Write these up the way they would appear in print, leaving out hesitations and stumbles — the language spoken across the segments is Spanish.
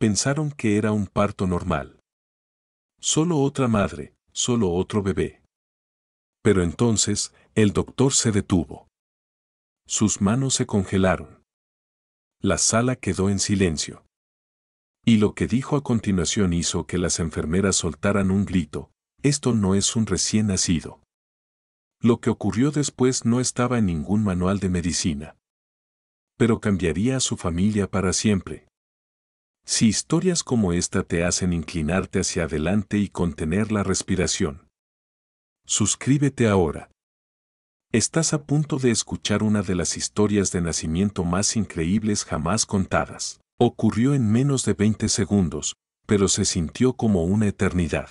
Pensaron que era un parto normal. Solo otra madre, solo otro bebé. Pero entonces, el doctor se detuvo. Sus manos se congelaron. La sala quedó en silencio. Y lo que dijo a continuación hizo que las enfermeras soltaran un grito: esto no es un recién nacido. Lo que ocurrió después no estaba en ningún manual de medicina. Pero cambiaría a su familia para siempre. Si historias como esta te hacen inclinarte hacia adelante y contener la respiración, suscríbete ahora. Estás a punto de escuchar una de las historias de nacimiento más increíbles jamás contadas. Ocurrió en menos de 20 segundos, pero se sintió como una eternidad.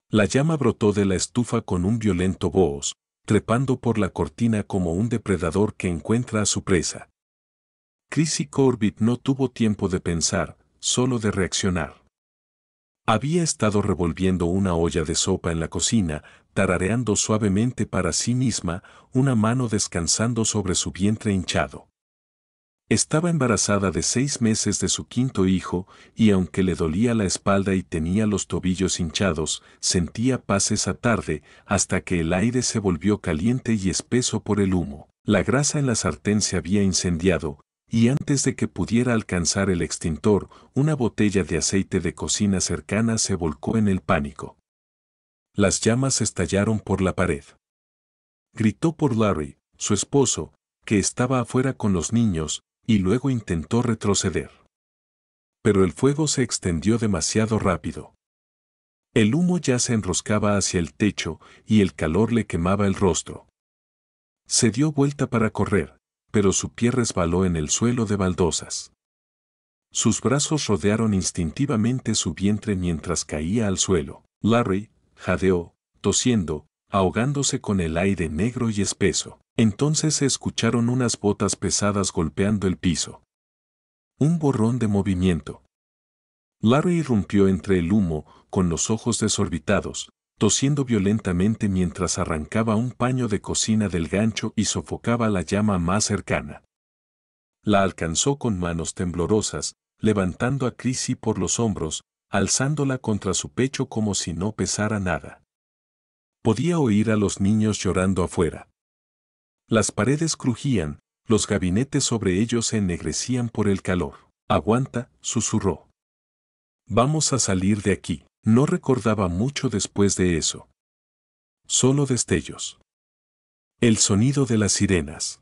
La llama brotó de la estufa con un violento voz, trepando por la cortina como un depredador que encuentra a su presa. Chrissy Corbett no tuvo tiempo de pensar, solo de reaccionar. Había estado revolviendo una olla de sopa en la cocina, tarareando suavemente para sí misma, una mano descansando sobre su vientre hinchado. Estaba embarazada de 6 meses de su quinto hijo, y aunque le dolía la espalda y tenía los tobillos hinchados, sentía paz esa tarde, hasta que el aire se volvió caliente y espeso por el humo. La grasa en la sartén se había incendiado, y antes de que pudiera alcanzar el extintor, una botella de aceite de cocina cercana se volcó en el pánico. Las llamas estallaron por la pared. Gritó por Larry, su esposo, que estaba afuera con los niños, y luego intentó retroceder. Pero el fuego se extendió demasiado rápido. El humo ya se enroscaba hacia el techo y el calor le quemaba el rostro. Se dio vuelta para correr, pero su pie resbaló en el suelo de baldosas. Sus brazos rodearon instintivamente su vientre mientras caía al suelo. Larry jadeó, tosiendo, ahogándose con el aire negro y espeso. Entonces se escucharon unas botas pesadas golpeando el piso. Un borrón de movimiento. Larry irrumpió entre el humo, con los ojos desorbitados, tosiendo violentamente mientras arrancaba un paño de cocina del gancho y sofocaba la llama más cercana. La alcanzó con manos temblorosas, levantando a Chrissy por los hombros, alzándola contra su pecho como si no pesara nada. Podía oír a los niños llorando afuera. Las paredes crujían, los gabinetes sobre ellos se ennegrecían por el calor. «Aguanta», susurró. «Vamos a salir de aquí». No recordaba mucho después de eso. Solo destellos. El sonido de las sirenas.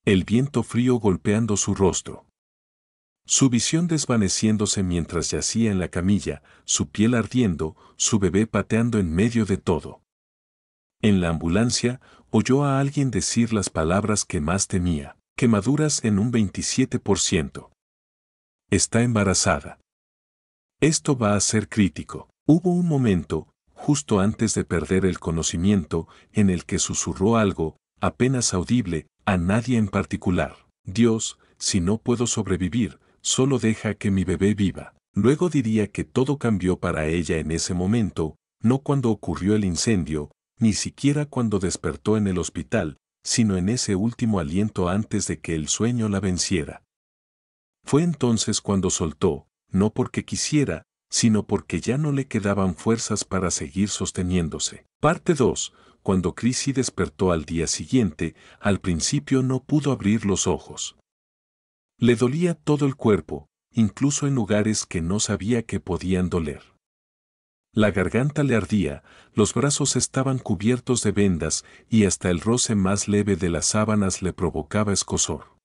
El viento frío golpeando su rostro. Su visión desvaneciéndose mientras yacía en la camilla, su piel ardiendo, su bebé pateando en medio de todo. En la ambulancia, oyó a alguien decir las palabras que más temía: quemaduras en un 27%. Está embarazada. Esto va a ser crítico. Hubo un momento, justo antes de perder el conocimiento, en el que susurró algo, apenas audible, a nadie en particular. «Dios, si no puedo sobrevivir, solo deja que mi bebé viva». Luego diría que todo cambió para ella en ese momento, no cuando ocurrió el incendio, ni siquiera cuando despertó en el hospital, sino en ese último aliento antes de que el sueño la venciera. Fue entonces cuando soltó, no porque quisiera, sino porque ya no le quedaban fuerzas para seguir sosteniéndose. Parte 2. Cuando Chrissy despertó al día siguiente, al principio no pudo abrir los ojos. Le dolía todo el cuerpo, incluso en lugares que no sabía que podían doler. La garganta le ardía, los brazos estaban cubiertos de vendas y hasta el roce más leve de las sábanas le provocaba escozor.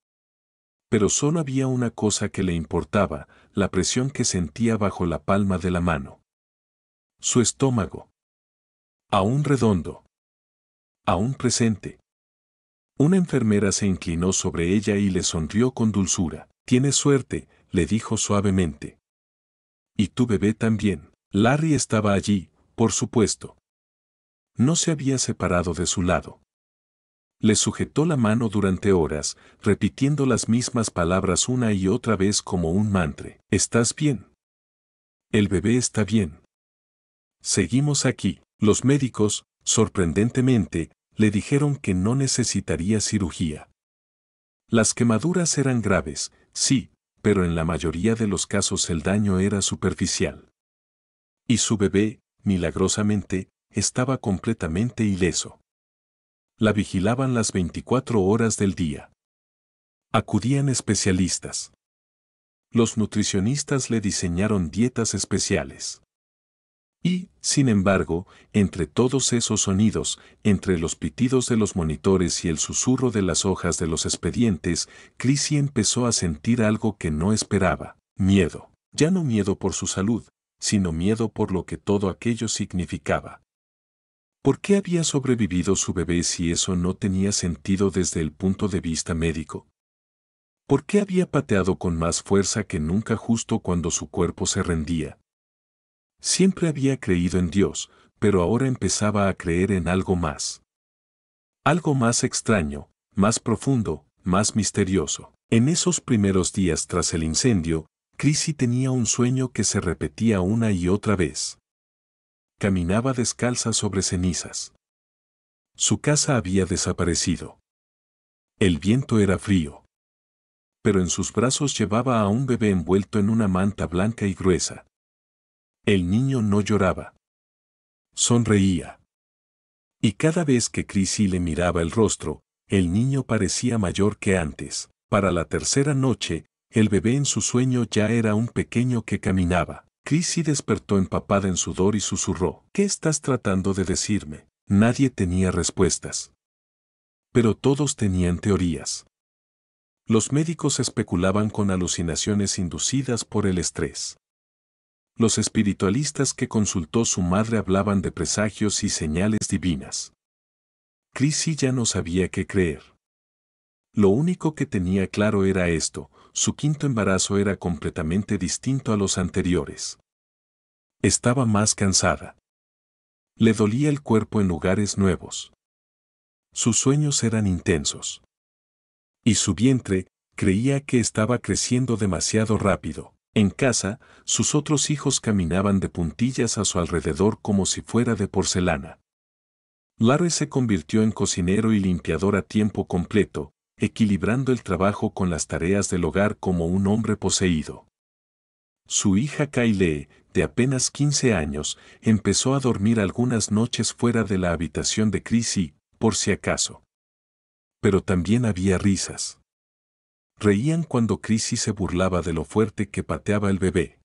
Pero solo había una cosa que le importaba: la presión que sentía bajo la palma de la mano. Su estómago. Aún redondo. Aún presente. Una enfermera se inclinó sobre ella y le sonrió con dulzura. «Tienes suerte», le dijo suavemente. «Y tu bebé también». Larry estaba allí, por supuesto. No se había separado de su lado. Le sujetó la mano durante horas, repitiendo las mismas palabras una y otra vez como un mantra. «¿Estás bien? El bebé está bien. Seguimos aquí». Los médicos, sorprendentemente, le dijeron que no necesitaría cirugía. Las quemaduras eran graves, sí, pero en la mayoría de los casos el daño era superficial. Y su bebé, milagrosamente, estaba completamente ileso. La vigilaban las 24 horas del día. Acudían especialistas. Los nutricionistas le diseñaron dietas especiales. Y, sin embargo, entre todos esos sonidos, entre los pitidos de los monitores y el susurro de las hojas de los expedientes, Chrissy empezó a sentir algo que no esperaba: miedo. Ya no miedo por su salud, sino miedo por lo que todo aquello significaba. ¿Por qué había sobrevivido su bebé si eso no tenía sentido desde el punto de vista médico? ¿Por qué había pateado con más fuerza que nunca justo cuando su cuerpo se rendía? Siempre había creído en Dios, pero ahora empezaba a creer en algo más. Algo más extraño, más profundo, más misterioso. En esos primeros días tras el incendio, Chrissy tenía un sueño que se repetía una y otra vez. Caminaba descalza sobre cenizas. Su casa había desaparecido. El viento era frío. Pero en sus brazos llevaba a un bebé envuelto en una manta blanca y gruesa. El niño no lloraba. Sonreía. Y cada vez que Chrissy le miraba el rostro, el niño parecía mayor que antes. Para la tercera noche, el bebé en su sueño ya era un pequeño que caminaba. Chrissy despertó empapada en sudor y susurró: ¿Qué estás tratando de decirme? Nadie tenía respuestas. Pero todos tenían teorías. Los médicos especulaban con alucinaciones inducidas por el estrés. Los espiritualistas que consultó su madre hablaban de presagios y señales divinas. Chrissy ya no sabía qué creer. Lo único que tenía claro era esto: su quinto embarazo era completamente distinto a los anteriores. Estaba más cansada. Le dolía el cuerpo en lugares nuevos. Sus sueños eran intensos. Y su vientre, creía que estaba creciendo demasiado rápido. En casa, sus otros hijos caminaban de puntillas a su alrededor como si fuera de porcelana. Larry se convirtió en cocinero y limpiador a tiempo completo, equilibrando el trabajo con las tareas del hogar como un hombre poseído. Su hija Kaylee, de apenas 15 años, empezó a dormir algunas noches fuera de la habitación de Chrissy, por si acaso. Pero también había risas. Reían cuando Chrissy se burlaba de lo fuerte que pateaba el bebé.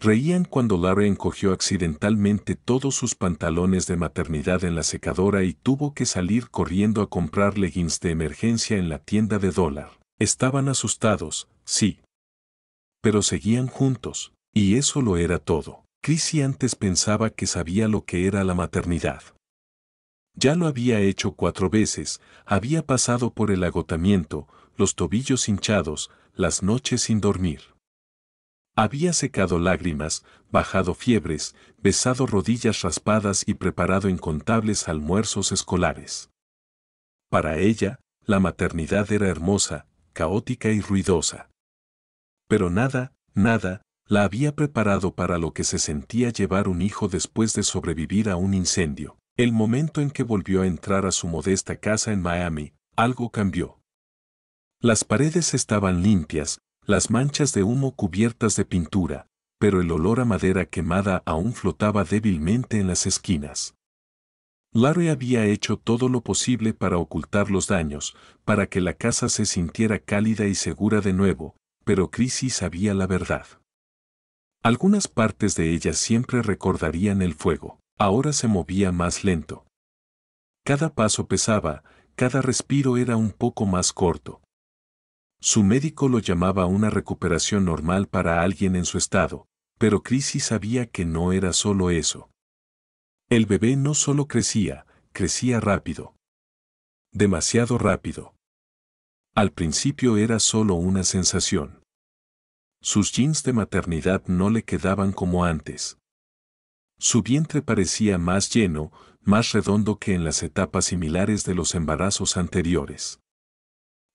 Reían cuando Larry encogió accidentalmente todos sus pantalones de maternidad en la secadora y tuvo que salir corriendo a comprar leggings de emergencia en la tienda de dólar. Estaban asustados, sí. Pero seguían juntos, y eso lo era todo. Chrissy antes pensaba que sabía lo que era la maternidad. Ya lo había hecho 4 veces, había pasado por el agotamiento, los tobillos hinchados, las noches sin dormir. Había secado lágrimas, bajado fiebres, besado rodillas raspadas y preparado incontables almuerzos escolares. Para ella, la maternidad era hermosa, caótica y ruidosa. Pero nada, la había preparado para lo que se sentía llevar un hijo después de sobrevivir a un incendio. El momento en que volvió a entrar a su modesta casa en Miami, algo cambió. Las paredes estaban limpias, las manchas de humo cubiertas de pintura, pero el olor a madera quemada aún flotaba débilmente en las esquinas. Larry había hecho todo lo posible para ocultar los daños, para que la casa se sintiera cálida y segura de nuevo, pero Chrissy sabía la verdad. Algunas partes de ella siempre recordarían el fuego. Ahora se movía más lento. Cada paso pesaba, cada respiro era un poco más corto. Su médico lo llamaba una recuperación normal para alguien en su estado, pero Chrissy sabía que no era solo eso. El bebé no solo crecía, crecía rápido. Demasiado rápido. Al principio era solo una sensación. Sus jeans de maternidad no le quedaban como antes. Su vientre parecía más lleno, más redondo que en las etapas similares de los embarazos anteriores.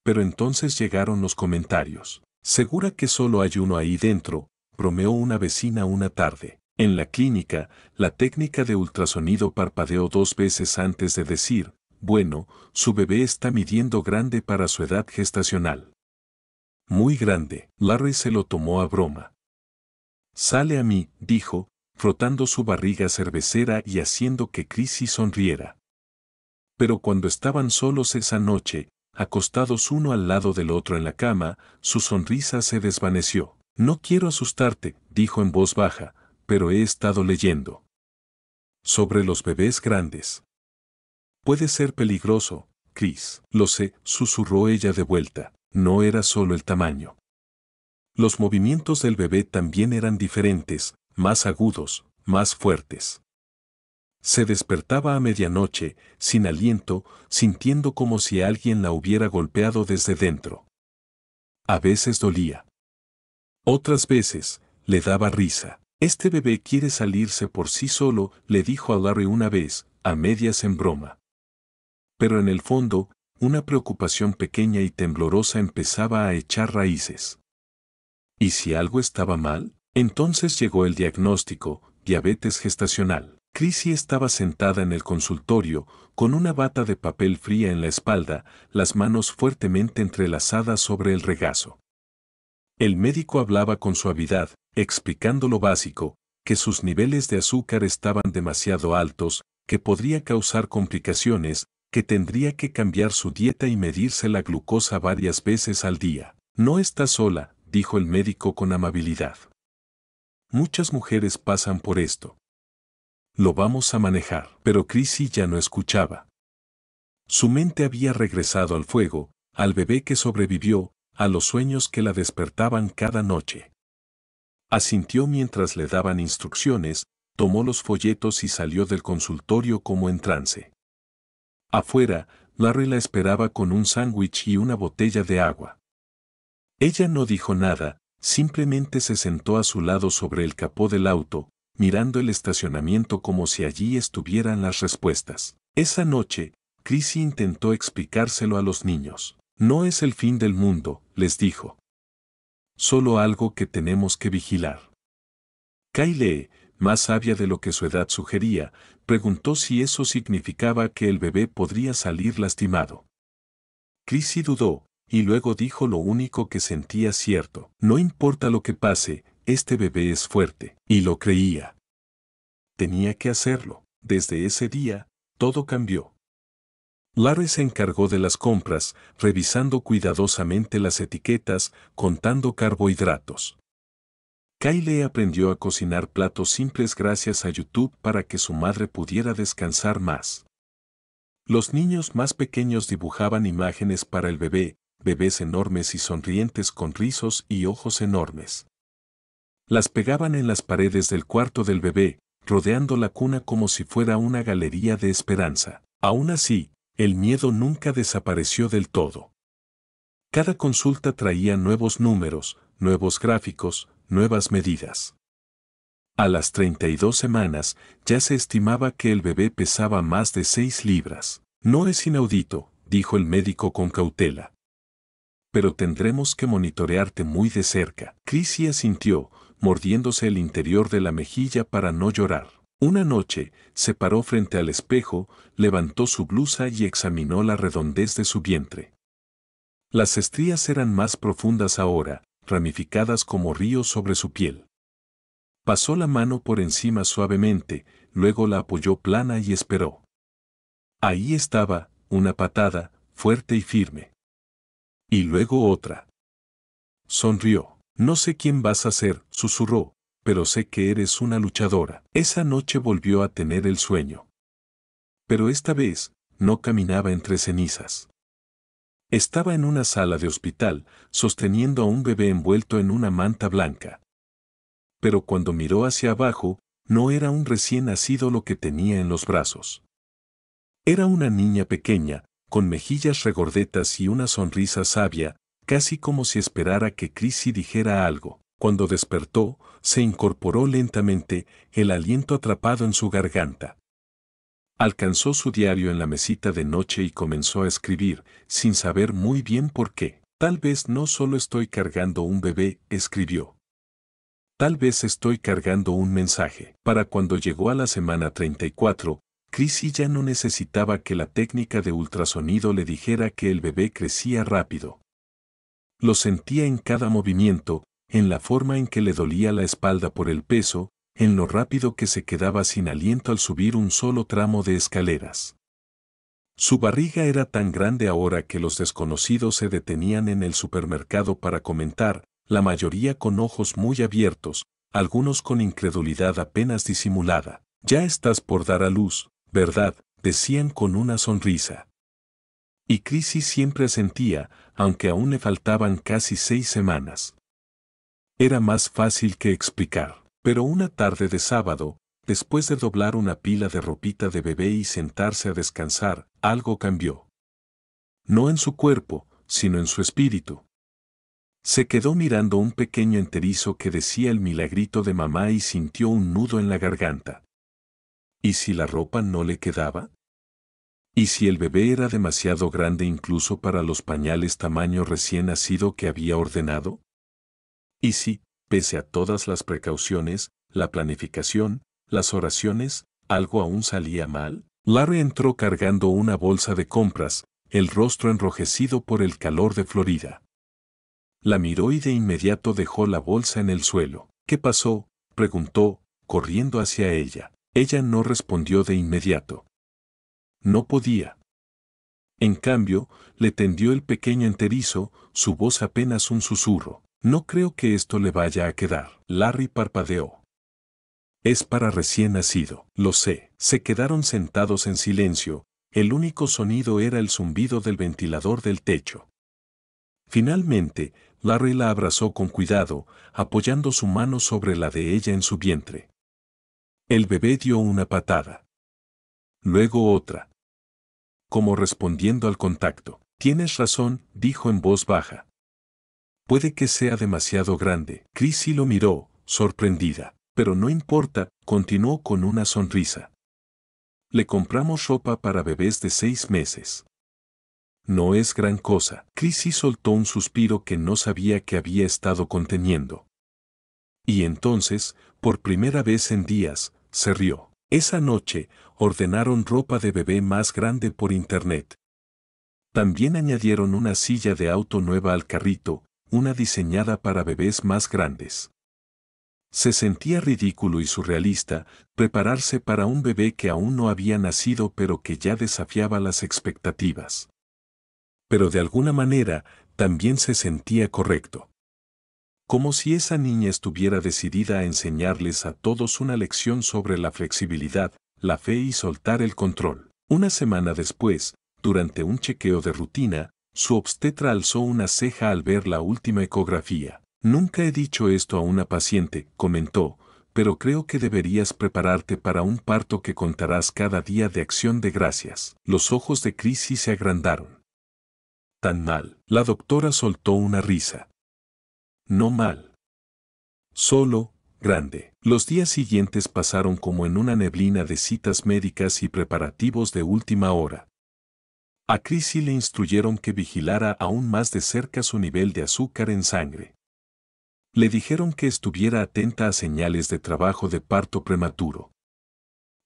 Pero entonces llegaron los comentarios. ¿Segura que solo hay uno ahí dentro?, bromeó una vecina una tarde. En la clínica, la técnica de ultrasonido parpadeó 2 veces antes de decir: bueno, su bebé está midiendo grande para su edad gestacional. Muy grande. Larry se lo tomó a broma. Sale a mí, dijo, frotando su barriga cervecera y haciendo que Chrissy sonriera. Pero cuando estaban solos esa noche, acostados uno al lado del otro en la cama, su sonrisa se desvaneció. No quiero asustarte, dijo en voz baja, pero he estado leyendo sobre los bebés grandes. Puede ser peligroso, Chris. Lo sé, susurró ella de vuelta. No era solo el tamaño. Los movimientos del bebé también eran diferentes, más agudos, más fuertes. Se despertaba a medianoche, sin aliento, sintiendo como si alguien la hubiera golpeado desde dentro. A veces dolía. Otras veces, le daba risa. Este bebé quiere salirse por sí solo, le dijo a Larry una vez, a medias en broma. Pero en el fondo, una preocupación pequeña y temblorosa empezaba a echar raíces. ¿Y si algo estaba mal? Entonces llegó el diagnóstico, diabetes gestacional. Chrissy estaba sentada en el consultorio, con una bata de papel fría en la espalda, las manos fuertemente entrelazadas sobre el regazo. El médico hablaba con suavidad, explicando lo básico, que sus niveles de azúcar estaban demasiado altos, que podría causar complicaciones, que tendría que cambiar su dieta y medirse la glucosa varias veces al día. No está sola, dijo el médico con amabilidad. Muchas mujeres pasan por esto. Lo vamos a manejar. Pero Chrissy ya no escuchaba. Su mente había regresado al fuego, al bebé que sobrevivió, a los sueños que la despertaban cada noche. Asintió mientras le daban instrucciones, tomó los folletos y salió del consultorio como en trance. Afuera, Larry la esperaba con un sándwich y una botella de agua. Ella no dijo nada, simplemente se sentó a su lado sobre el capó del auto, mirando el estacionamiento como si allí estuvieran las respuestas. Esa noche, Chrissy intentó explicárselo a los niños. No es el fin del mundo, les dijo. Solo algo que tenemos que vigilar. Kyle, más sabia de lo que su edad sugería, preguntó si eso significaba que el bebé podría salir lastimado. Chrissy dudó, y luego dijo lo único que sentía cierto. No importa lo que pase, este bebé es fuerte, y lo creía. Tenía que hacerlo. Desde ese día, todo cambió. Larry se encargó de las compras, revisando cuidadosamente las etiquetas, contando carbohidratos. Kyle aprendió a cocinar platos simples gracias a YouTube para que su madre pudiera descansar más. Los niños más pequeños dibujaban imágenes para el bebé, bebés enormes y sonrientes con rizos y ojos enormes. Las pegaban en las paredes del cuarto del bebé, rodeando la cuna como si fuera una galería de esperanza. Aún así, el miedo nunca desapareció del todo. Cada consulta traía nuevos números, nuevos gráficos, nuevas medidas. A las 32 semanas, ya se estimaba que el bebé pesaba más de 6 libras. No es inaudito, dijo el médico con cautela. Pero tendremos que monitorearte muy de cerca. Chrissy asintió, mordiéndose el interior de la mejilla para no llorar. Una noche, se paró frente al espejo, levantó su blusa y examinó la redondez de su vientre. Las estrías eran más profundas ahora, ramificadas como ríos sobre su piel. Pasó la mano por encima suavemente, luego la apoyó plana y esperó. Ahí estaba, una patada, fuerte y firme. Y luego otra. Sonrió. No sé quién vas a ser, susurró, pero sé que eres una luchadora. Esa noche volvió a tener el sueño. Pero esta vez, no caminaba entre cenizas. Estaba en una sala de hospital, sosteniendo a un bebé envuelto en una manta blanca. Pero cuando miró hacia abajo, no era un recién nacido lo que tenía en los brazos. Era una niña pequeña, con mejillas regordetas y una sonrisa sabia, casi como si esperara que Chrissy dijera algo. Cuando despertó, se incorporó lentamente, el aliento atrapado en su garganta. Alcanzó su diario en la mesita de noche y comenzó a escribir, sin saber muy bien por qué. Tal vez no solo estoy cargando un bebé, escribió. Tal vez estoy cargando un mensaje. Para cuando llegó a la semana 34, Chrissy ya no necesitaba que la técnica de ultrasonido le dijera que el bebé crecía rápido. Lo sentía en cada movimiento, en la forma en que le dolía la espalda por el peso, en lo rápido que se quedaba sin aliento al subir un solo tramo de escaleras. Su barriga era tan grande ahora que los desconocidos se detenían en el supermercado para comentar, la mayoría con ojos muy abiertos, algunos con incredulidad apenas disimulada. Ya estás por dar a luz, ¿verdad?, decían con una sonrisa. Y Chrissy siempre asentía, aunque aún le faltaban casi 6 semanas. Era más fácil que explicar. Pero una tarde de sábado, después de doblar una pila de ropita de bebé y sentarse a descansar, algo cambió. No en su cuerpo, sino en su espíritu. Se quedó mirando un pequeño enterizo que decía el milagrito de mamá y sintió un nudo en la garganta. ¿Y si la ropa no le quedaba? ¿Y si el bebé era demasiado grande incluso para los pañales tamaño recién nacido que había ordenado? ¿Y si, pese a todas las precauciones, la planificación, las oraciones, algo aún salía mal? Larry entró cargando una bolsa de compras, el rostro enrojecido por el calor de Florida. La miró y de inmediato dejó la bolsa en el suelo. ¿Qué pasó?, preguntó, corriendo hacia ella. Ella no respondió de inmediato. No podía. En cambio, le tendió el pequeño enterizo, su voz apenas un susurro. No creo que esto le vaya a quedar. Larry parpadeó. Es para recién nacido. Lo sé. Se quedaron sentados en silencio, el único sonido era el zumbido del ventilador del techo. Finalmente, Larry la abrazó con cuidado, apoyando su mano sobre la de ella en su vientre. El bebé dio una patada. Luego otra. Como respondiendo al contacto. Tienes razón, dijo en voz baja. Puede que sea demasiado grande. Chrissy lo miró, sorprendida. Pero no importa, continuó con una sonrisa. Le compramos ropa para bebés de 6 meses. No es gran cosa. Chrissy soltó un suspiro que no sabía que había estado conteniendo. Y entonces, por primera vez en días, se rió. Esa noche, ordenaron ropa de bebé más grande por internet. También añadieron una silla de auto nueva al carrito, una diseñada para bebés más grandes. Se sentía ridículo y surrealista prepararse para un bebé que aún no había nacido pero que ya desafiaba las expectativas. Pero de alguna manera, también se sentía correcto. Como si esa niña estuviera decidida a enseñarles a todos una lección sobre la flexibilidad, la fe y soltar el control. Una semana después, durante un chequeo de rutina, su obstetra alzó una ceja al ver la última ecografía. Nunca he dicho esto a una paciente, comentó, pero creo que deberías prepararte para un parto que contarás cada día de acción de gracias. Los ojos de Chrissy se agrandaron. ¿Tan mal? La doctora soltó una risa. No mal. Solo, grande. Los días siguientes pasaron como en una neblina de citas médicas y preparativos de última hora. A Chrissy le instruyeron que vigilara aún más de cerca su nivel de azúcar en sangre. Le dijeron que estuviera atenta a señales de trabajo de parto prematuro.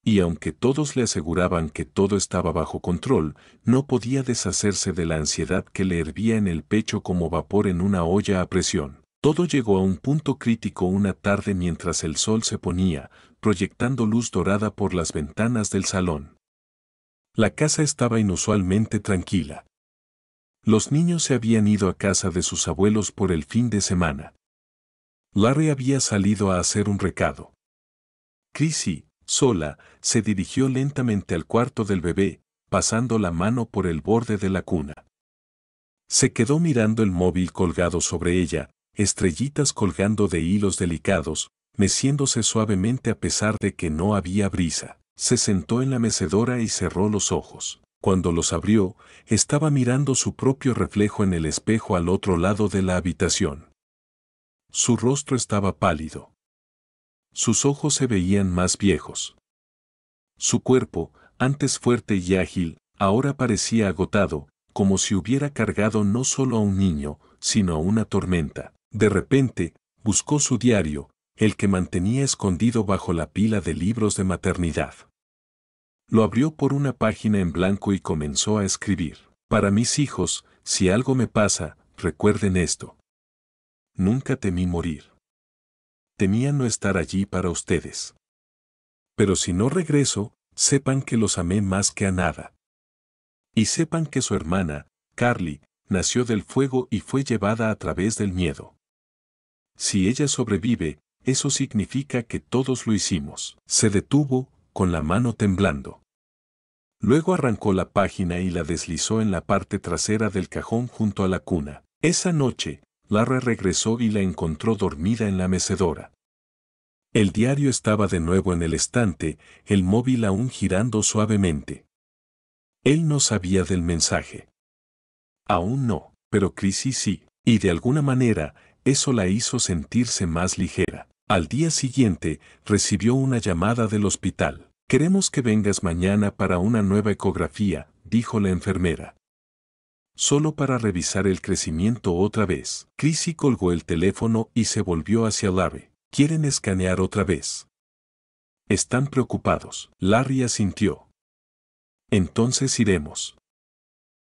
Y aunque todos le aseguraban que todo estaba bajo control, no podía deshacerse de la ansiedad que le hervía en el pecho como vapor en una olla a presión. Todo llegó a un punto crítico una tarde mientras el sol se ponía, proyectando luz dorada por las ventanas del salón. La casa estaba inusualmente tranquila. Los niños se habían ido a casa de sus abuelos por el fin de semana. Larry había salido a hacer un recado. Chrissy, sola, se dirigió lentamente al cuarto del bebé, pasando la mano por el borde de la cuna. Se quedó mirando el móvil colgado sobre ella, estrellitas colgando de hilos delicados, meciéndose suavemente a pesar de que no había brisa. Se sentó en la mecedora y cerró los ojos. Cuando los abrió, estaba mirando su propio reflejo en el espejo al otro lado de la habitación. Su rostro estaba pálido. Sus ojos se veían más viejos. Su cuerpo, antes fuerte y ágil, ahora parecía agotado, como si hubiera cargado no solo a un niño, sino a una tormenta. De repente, buscó su diario, el que mantenía escondido bajo la pila de libros de maternidad. Lo abrió por una página en blanco y comenzó a escribir. Para mis hijos, si algo me pasa, recuerden esto. Nunca temí morir. Temía no estar allí para ustedes. Pero si no regreso, sepan que los amé más que a nada. Y sepan que su hermana, Carly, nació del fuego y fue llevada a través del miedo. Si ella sobrevive, eso significa que todos lo hicimos. Se detuvo, con la mano temblando. Luego arrancó la página y la deslizó en la parte trasera del cajón junto a la cuna. Esa noche, Larry regresó y la encontró dormida en la mecedora. El diario estaba de nuevo en el estante, el móvil aún girando suavemente. Él no sabía del mensaje. Aún no, pero Chrissy sí, y de alguna manera, eso la hizo sentirse más ligera. Al día siguiente, recibió una llamada del hospital. «Queremos que vengas mañana para una nueva ecografía», dijo la enfermera. «Solo para revisar el crecimiento otra vez». Chrissy colgó el teléfono y se volvió hacia Larry. «¿Quieren escanear otra vez?» «Están preocupados». Larry asintió. «Entonces iremos.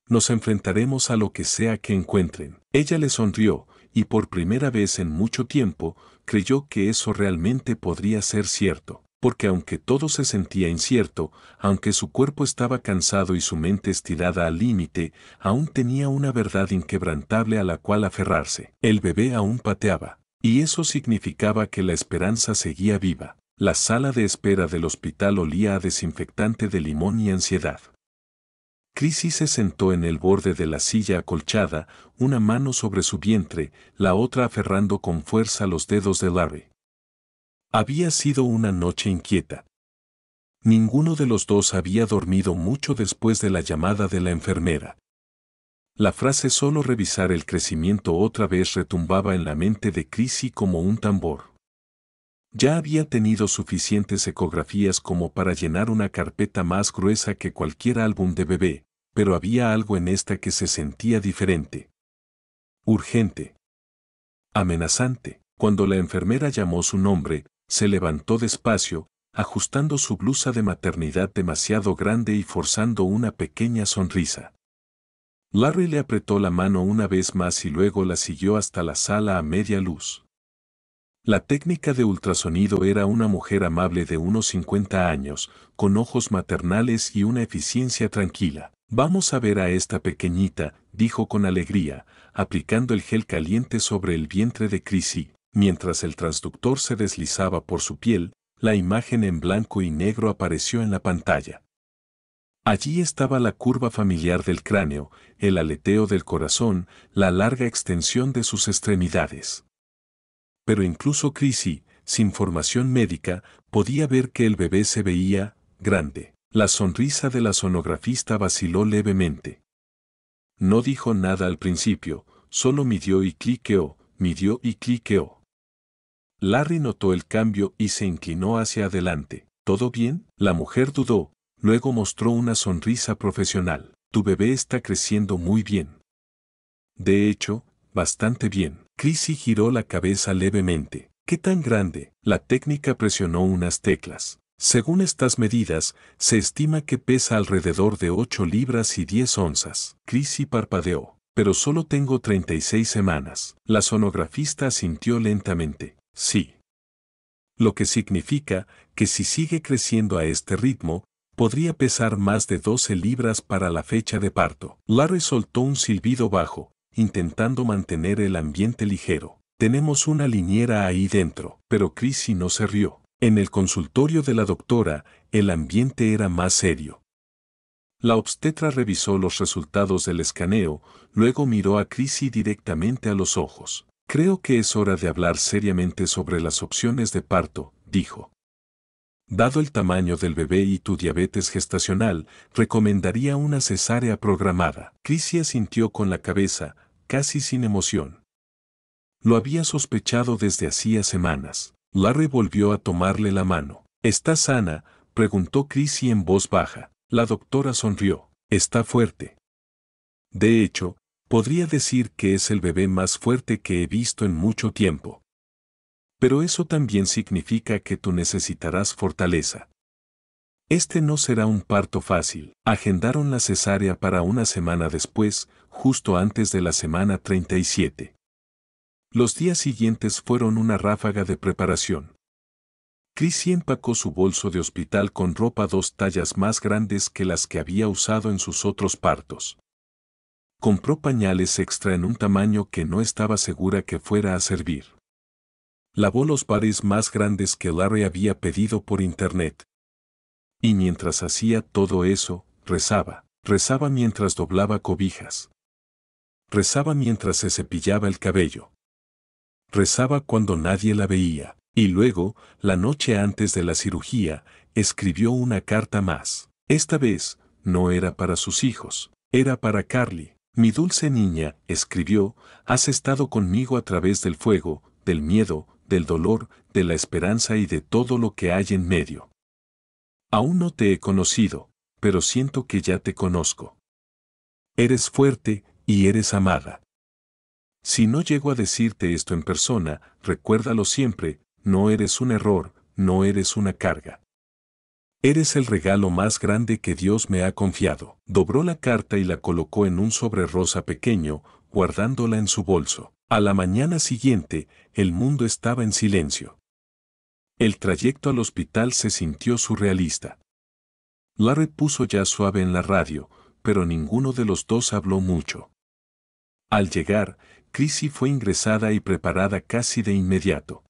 Nos enfrentaremos a lo que sea que encuentren». Ella le sonrió, y por primera vez en mucho tiempo, creyó que eso realmente podría ser cierto. Porque aunque todo se sentía incierto, aunque su cuerpo estaba cansado y su mente estirada al límite, aún tenía una verdad inquebrantable a la cual aferrarse. El bebé aún pateaba. Y eso significaba que la esperanza seguía viva. La sala de espera del hospital olía a desinfectante de limón y ansiedad. Chrissy se sentó en el borde de la silla acolchada, una mano sobre su vientre, la otra aferrando con fuerza los dedos de Larry. Había sido una noche inquieta. Ninguno de los dos había dormido mucho después de la llamada de la enfermera. La frase «solo revisar el crecimiento» otra vez retumbaba en la mente de Chrissy como un tambor. Ya había tenido suficientes ecografías como para llenar una carpeta más gruesa que cualquier álbum de bebé, pero había algo en esta que se sentía diferente. Urgente. Amenazante. Cuando la enfermera llamó su nombre, se levantó despacio, ajustando su blusa de maternidad demasiado grande y forzando una pequeña sonrisa. Larry le apretó la mano una vez más y luego la siguió hasta la sala a media luz. La técnica de ultrasonido era una mujer amable de unos 50 años, con ojos maternales y una eficiencia tranquila. «Vamos a ver a esta pequeñita», dijo con alegría, aplicando el gel caliente sobre el vientre de Chrissy. Mientras el transductor se deslizaba por su piel, la imagen en blanco y negro apareció en la pantalla. Allí estaba la curva familiar del cráneo, el aleteo del corazón, la larga extensión de sus extremidades. Pero incluso Chrissy, sin formación médica, podía ver que el bebé se veía grande. La sonrisa de la sonografista vaciló levemente. No dijo nada al principio, solo midió y cliqueó, midió y cliqueó. Larry notó el cambio y se inclinó hacia adelante. «¿Todo bien?». La mujer dudó, luego mostró una sonrisa profesional. «Tu bebé está creciendo muy bien». «De hecho, bastante bien». Chrissy giró la cabeza levemente. «¿Qué tan grande?». La técnica presionó unas teclas. «Según estas medidas, se estima que pesa alrededor de 8 libras y 10 onzas». Chrissy parpadeó. «Pero solo tengo 36 semanas». La sonografista asintió lentamente. «Sí». Lo que significa que si sigue creciendo a este ritmo, podría pesar más de 12 libras para la fecha de parto. Larry soltó un silbido bajo, intentando mantener el ambiente ligero. «Tenemos una niñera ahí dentro». Pero Chrissy no se rió. En el consultorio de la doctora, el ambiente era más serio. La obstetra revisó los resultados del escaneo, luego miró a Chrissy directamente a los ojos. «Creo que es hora de hablar seriamente sobre las opciones de parto», dijo. «Dado el tamaño del bebé y tu diabetes gestacional, recomendaría una cesárea programada». Chrissy asintió con la cabeza, casi sin emoción. Lo había sospechado desde hacía semanas. Larry volvió a tomarle la mano. «¿Está sana?», preguntó Chrissy en voz baja. La doctora sonrió. «Está fuerte. De hecho, podría decir que es el bebé más fuerte que he visto en mucho tiempo. Pero eso también significa que tú necesitarás fortaleza». Este no será un parto fácil. Agendaron la cesárea para una semana después, justo antes de la semana 37. Los días siguientes fueron una ráfaga de preparación. Chrissy empacó su bolso de hospital con ropa 2 tallas más grandes que las que había usado en sus otros partos. Compró pañales extra en un tamaño que no estaba segura que fuera a servir. Lavó los pares más grandes que Larry había pedido por internet. Y mientras hacía todo eso, rezaba. Rezaba mientras doblaba cobijas. Rezaba mientras se cepillaba el cabello. Rezaba cuando nadie la veía. Y luego, la noche antes de la cirugía, escribió una carta más. Esta vez, no era para sus hijos, era para Carly. Mi dulce niña, escribió, has estado conmigo a través del fuego, del miedo, del dolor, de la esperanza y de todo lo que hay en medio. Aún no te he conocido, pero siento que ya te conozco. Eres fuerte y eres amada. Si no llego a decirte esto en persona, recuérdalo siempre, no eres un error, no eres una carga. Eres el regalo más grande que Dios me ha confiado. Dobró la carta y la colocó en un sobre rosa pequeño, guardándola en su bolso. A la mañana siguiente, el mundo estaba en silencio. El trayecto al hospital se sintió surrealista. Larry puso ya suave en la radio, pero ninguno de los dos habló mucho. Al llegar, Chrissy fue ingresada y preparada casi de inmediato.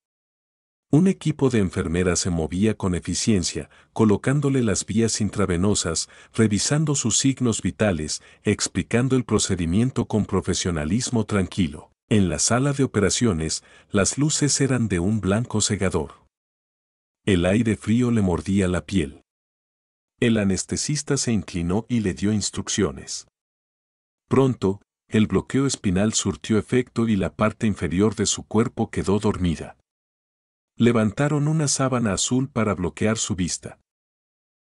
Un equipo de enfermeras se movía con eficiencia, colocándole las vías intravenosas, revisando sus signos vitales, explicando el procedimiento con profesionalismo tranquilo. En la sala de operaciones, las luces eran de un blanco cegador. El aire frío le mordía la piel. El anestesista se inclinó y le dio instrucciones. Pronto, el bloqueo espinal surtió efecto y la parte inferior de su cuerpo quedó dormida. Levantaron una sábana azul para bloquear su vista.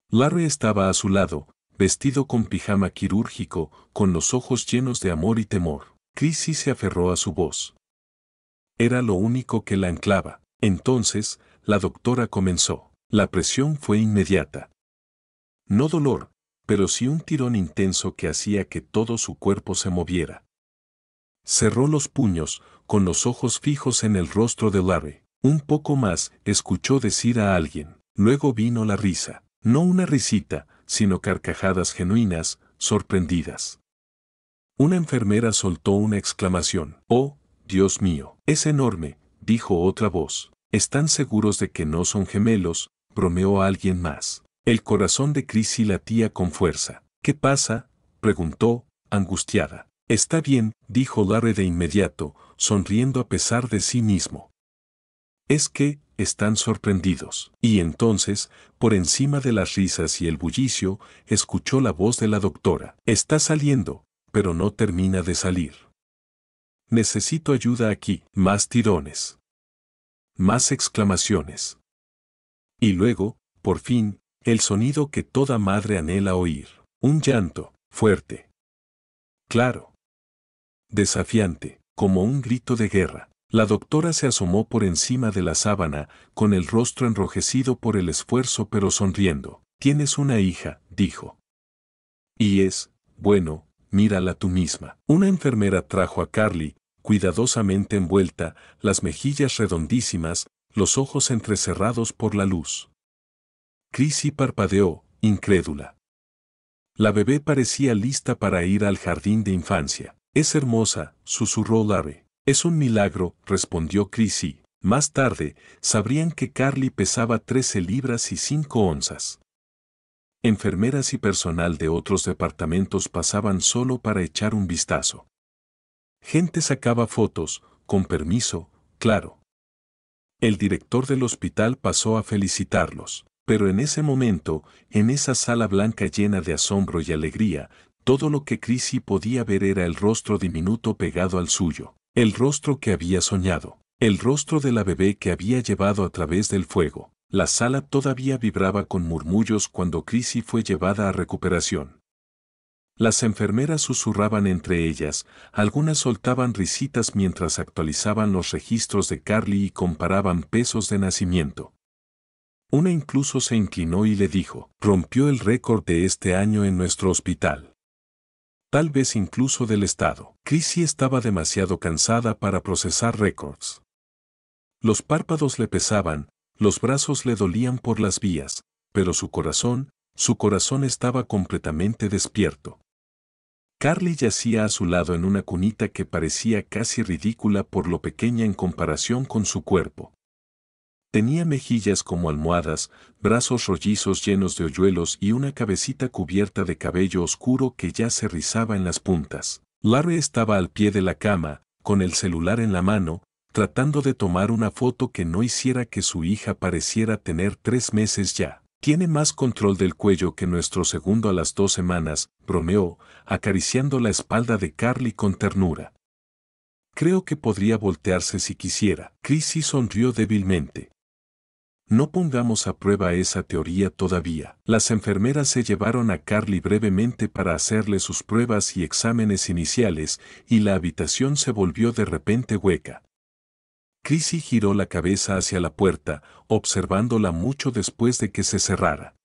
Larry estaba a su lado, vestido con pijama quirúrgico, con los ojos llenos de amor y temor. Chrissy se aferró a su voz. Era lo único que la anclaba. Entonces, la doctora comenzó. La presión fue inmediata. No dolor, pero sí un tirón intenso que hacía que todo su cuerpo se moviera. Cerró los puños, con los ojos fijos en el rostro de Larry. Un poco más, escuchó decir a alguien. Luego vino la risa. No una risita, sino carcajadas genuinas, sorprendidas. Una enfermera soltó una exclamación. «Oh, Dios mío, es enorme», dijo otra voz. «¿Están seguros de que no son gemelos?», bromeó alguien más. El corazón de Chrissy latía con fuerza. «¿Qué pasa?», preguntó, angustiada. «Está bien», dijo Larry de inmediato, sonriendo a pesar de sí mismo. «Es que, están sorprendidos». Y entonces, por encima de las risas y el bullicio, escuchó la voz de la doctora. «Está saliendo, pero no termina de salir. Necesito ayuda aquí». Más tirones. Más exclamaciones. Y luego, por fin, el sonido que toda madre anhela oír. Un llanto, fuerte. Claro. Desafiante, como un grito de guerra. La doctora se asomó por encima de la sábana, con el rostro enrojecido por el esfuerzo pero sonriendo. «Tienes una hija», dijo. «Y es, bueno, mírala tú misma». Una enfermera trajo a Carly, cuidadosamente envuelta, las mejillas redondísimas, los ojos entrecerrados por la luz. Chrissy parpadeó, incrédula. La bebé parecía lista para ir al jardín de infancia. «Es hermosa», susurró Larry. «Es un milagro», respondió Chrissy. Más tarde, sabrían que Carly pesaba 13 libras y 5 onzas. Enfermeras y personal de otros departamentos pasaban solo para echar un vistazo. Gente sacaba fotos, con permiso, claro. El director del hospital pasó a felicitarlos, pero en ese momento, en esa sala blanca llena de asombro y alegría, todo lo que Chrissy podía ver era el rostro diminuto pegado al suyo. El rostro que había soñado, el rostro de la bebé que había llevado a través del fuego. La sala todavía vibraba con murmullos cuando Chrissy fue llevada a recuperación. Las enfermeras susurraban entre ellas, algunas soltaban risitas mientras actualizaban los registros de Carly y comparaban pesos de nacimiento. Una incluso se inclinó y le dijo, rompió el récord de este año en nuestro hospital. Tal vez incluso del estado. Chrissy estaba demasiado cansada para procesar récords. Los párpados le pesaban, los brazos le dolían por las vías, pero su corazón estaba completamente despierto. Carly yacía a su lado en una cunita que parecía casi ridícula por lo pequeña en comparación con su cuerpo. Tenía mejillas como almohadas, brazos rollizos llenos de hoyuelos y una cabecita cubierta de cabello oscuro que ya se rizaba en las puntas. Larry estaba al pie de la cama, con el celular en la mano, tratando de tomar una foto que no hiciera que su hija pareciera tener 3 meses ya. Tiene más control del cuello que nuestro segundo a las 2 semanas, bromeó, acariciando la espalda de Carly con ternura. Creo que podría voltearse si quisiera. Chrissy sonrió débilmente. No pongamos a prueba esa teoría todavía. Las enfermeras se llevaron a Carly brevemente para hacerle sus pruebas y exámenes iniciales, y la habitación se volvió de repente hueca. Chrissy giró la cabeza hacia la puerta, observándola mucho después de que se cerrara.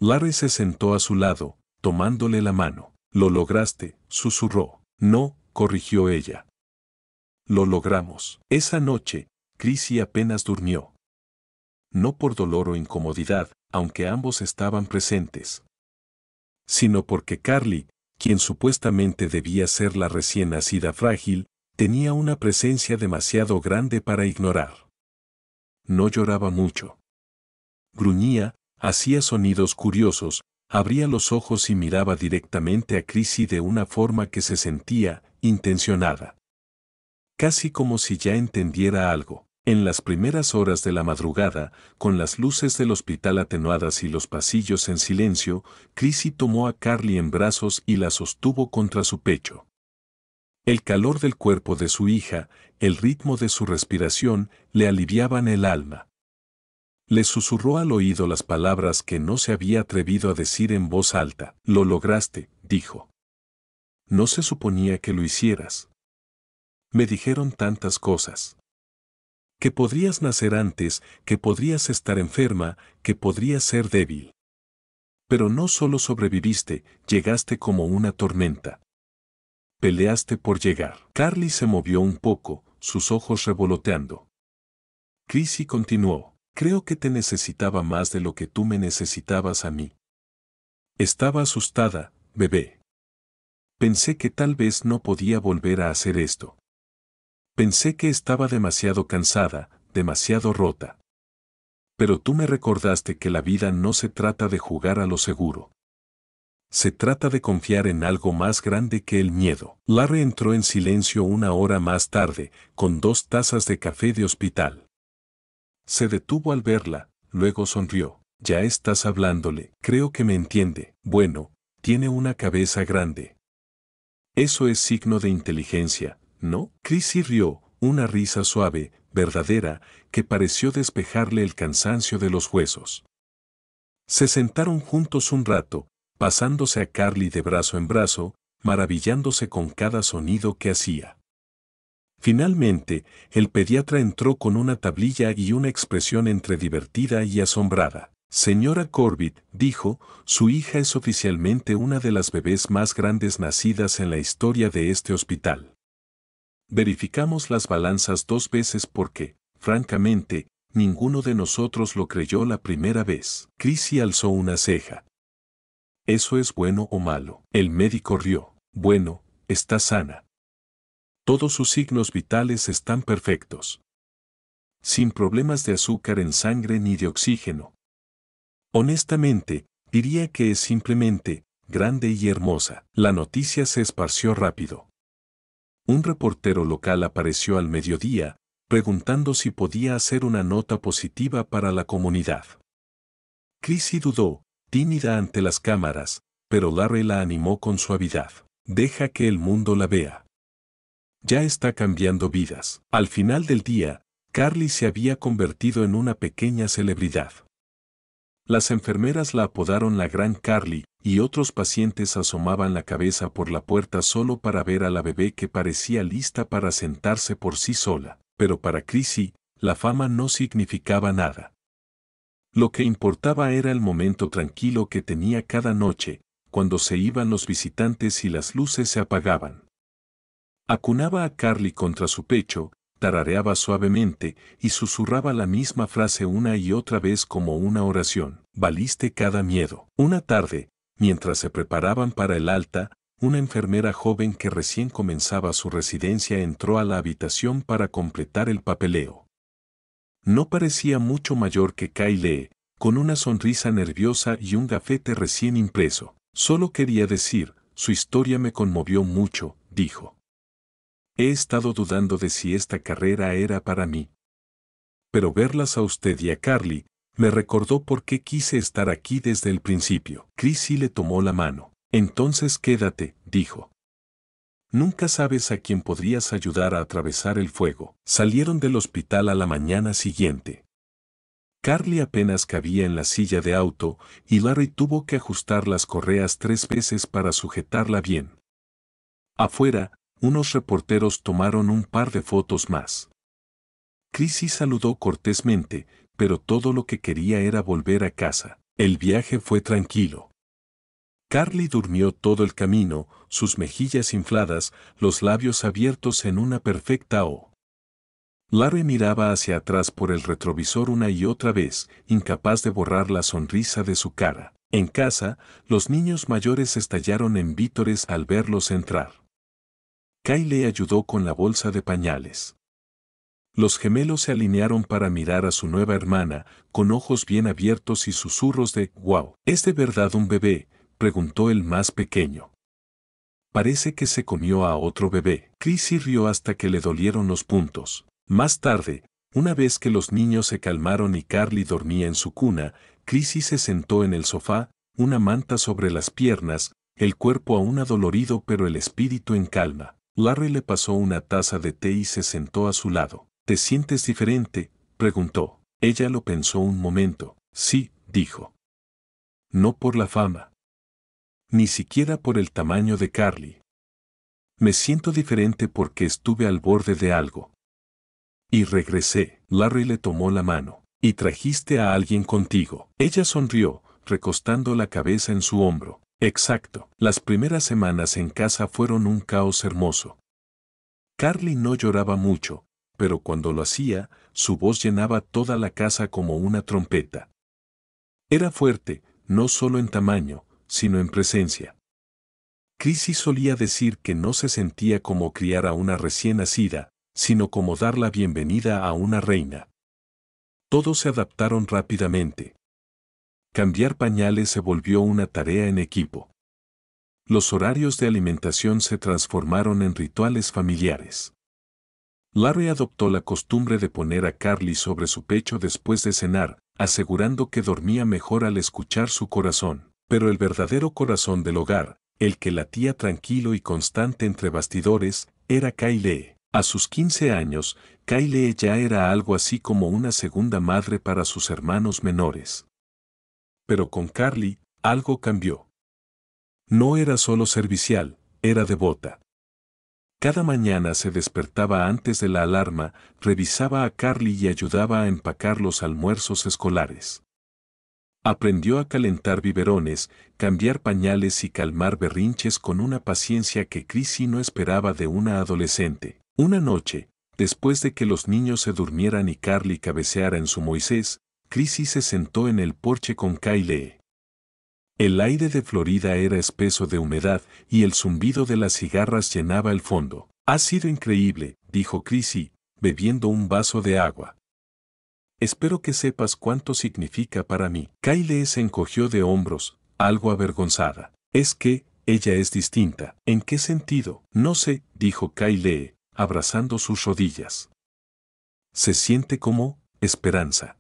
Larry se sentó a su lado, tomándole la mano. «Lo lograste», susurró. «No», corrigió ella. «Lo logramos». Esa noche, Chrissy apenas durmió. No por dolor o incomodidad, aunque ambos estaban presentes, sino porque Carly, quien supuestamente debía ser la recién nacida frágil, tenía una presencia demasiado grande para ignorar. No lloraba mucho. Gruñía, hacía sonidos curiosos, abría los ojos y miraba directamente a Chrissy de una forma que se sentía intencionada. Casi como si ya entendiera algo. En las primeras horas de la madrugada, con las luces del hospital atenuadas y los pasillos en silencio, Chrissy tomó a Carly en brazos y la sostuvo contra su pecho. El calor del cuerpo de su hija, el ritmo de su respiración, le aliviaban el alma. Le susurró al oído las palabras que no se había atrevido a decir en voz alta. «Lo lograste», dijo. «No se suponía que lo hicieras. Me dijeron tantas cosas. Que podrías nacer antes, que podrías estar enferma, que podrías ser débil. Pero no solo sobreviviste, llegaste como una tormenta. Peleaste por llegar». Carly se movió un poco, sus ojos revoloteando. Chrissy continuó. «Creo que te necesitaba más de lo que tú me necesitabas a mí. Estaba asustada, bebé. Pensé que tal vez no podía volver a hacer esto. Pensé que estaba demasiado cansada, demasiado rota. Pero tú me recordaste que la vida no se trata de jugar a lo seguro. Se trata de confiar en algo más grande que el miedo». Larry entró en silencio una hora más tarde, con 2 tazas de café de hospital. Se detuvo al verla, luego sonrió. «Ya estás hablándole, creo que me entiende. Bueno, tiene una cabeza grande. Eso es signo de inteligencia, ¿no?» Chrissy rió, una risa suave, verdadera, que pareció despejarle el cansancio de los huesos. Se sentaron juntos un rato, pasándose a Carly de brazo en brazo, maravillándose con cada sonido que hacía. Finalmente, el pediatra entró con una tablilla y una expresión entre divertida y asombrada. «Señora Corbett», dijo, «su hija es oficialmente una de las bebés más grandes nacidas en la historia de este hospital». Verificamos las balanzas 2 veces porque, francamente, ninguno de nosotros lo creyó la primera vez. Chrissy alzó una ceja. «¿Eso es bueno o malo?». El médico rió. «Bueno, está sana. Todos sus signos vitales están perfectos. Sin problemas de azúcar en sangre ni de oxígeno. Honestamente, diría que es simplemente grande y hermosa». La noticia se esparció rápido. Un reportero local apareció al mediodía, preguntando si podía hacer una nota positiva para la comunidad. Chrissy dudó, tímida ante las cámaras, pero Larry la animó con suavidad. «Deja que el mundo la vea. Ya está cambiando vidas». Al final del día, Carly se había convertido en una pequeña celebridad. Las enfermeras la apodaron la Gran Carly, y otros pacientes asomaban la cabeza por la puerta solo para ver a la bebé que parecía lista para sentarse por sí sola. Pero para Chrissy, la fama no significaba nada. Lo que importaba era el momento tranquilo que tenía cada noche, cuando se iban los visitantes y las luces se apagaban. Acunaba a Carly contra su pecho, tarareaba suavemente y susurraba la misma frase una y otra vez como una oración. Valiste cada miedo. Una tarde, mientras se preparaban para el alta, una enfermera joven que recién comenzaba su residencia entró a la habitación para completar el papeleo. No parecía mucho mayor que Kyle, con una sonrisa nerviosa y un gafete recién impreso. Solo quería decir, su historia me conmovió mucho, dijo. He estado dudando de si esta carrera era para mí. Pero verlas a usted y a Carly, me recordó por qué quise estar aquí desde el principio. Chrissy le tomó la mano. Entonces quédate, dijo. Nunca sabes a quién podrías ayudar a atravesar el fuego. Salieron del hospital a la mañana siguiente. Carly apenas cabía en la silla de auto y Larry tuvo que ajustar las correas 3 veces para sujetarla bien. Afuera, unos reporteros tomaron un par de fotos más. Chrissy saludó cortésmente, pero todo lo que quería era volver a casa. El viaje fue tranquilo. Carly durmió todo el camino, sus mejillas infladas, los labios abiertos en una perfecta O. Larry miraba hacia atrás por el retrovisor una y otra vez, incapaz de borrar la sonrisa de su cara. En casa, los niños mayores estallaron en vítores al verlos entrar. Kyle ayudó con la bolsa de pañales. Los gemelos se alinearon para mirar a su nueva hermana, con ojos bien abiertos y susurros de «¡Wow! ¿Es de verdad un bebé?», preguntó el más pequeño. Parece que se comió a otro bebé. Chrissy rió hasta que le dolieron los puntos. Más tarde, una vez que los niños se calmaron y Carly dormía en su cuna, Chrissy se sentó en el sofá, una manta sobre las piernas, el cuerpo aún adolorido pero el espíritu en calma. Larry le pasó una taza de té y se sentó a su lado. ¿Te sientes diferente?, preguntó. Ella lo pensó un momento. Sí, dijo. No por la fama. Ni siquiera por el tamaño de Carly. Me siento diferente porque estuve al borde de algo. Y regresé. Larry le tomó la mano. Y trajiste a alguien contigo. Ella sonrió, recostando la cabeza en su hombro. Exacto. Las primeras semanas en casa fueron un caos hermoso. Carly no lloraba mucho, pero cuando lo hacía, su voz llenaba toda la casa como una trompeta. Era fuerte, no solo en tamaño, sino en presencia. Chrissy solía decir que no se sentía como criar a una recién nacida, sino como dar la bienvenida a una reina. Todos se adaptaron rápidamente. Cambiar pañales se volvió una tarea en equipo. Los horarios de alimentación se transformaron en rituales familiares. Larry adoptó la costumbre de poner a Carly sobre su pecho después de cenar, asegurando que dormía mejor al escuchar su corazón. Pero el verdadero corazón del hogar, el que latía tranquilo y constante entre bastidores, era Kyle. A sus 15 años, Kyle ya era algo así como una segunda madre para sus hermanos menores. Pero con Carly, algo cambió. No era solo servicial, era devota. Cada mañana se despertaba antes de la alarma, revisaba a Carly y ayudaba a empacar los almuerzos escolares. Aprendió a calentar biberones, cambiar pañales y calmar berrinches con una paciencia que Chrissy no esperaba de una adolescente. Una noche, después de que los niños se durmieran y Carly cabeceara en su Moisés, Chrissy se sentó en el porche con Kyle. El aire de Florida era espeso de humedad y el zumbido de las cigarras llenaba el fondo. Ha sido increíble, dijo Chrissy, bebiendo un vaso de agua. Espero que sepas cuánto significa para mí. Kyle se encogió de hombros, algo avergonzada. Es que, ella es distinta. ¿En qué sentido? No sé, dijo Kyle, abrazando sus rodillas. Se siente como esperanza.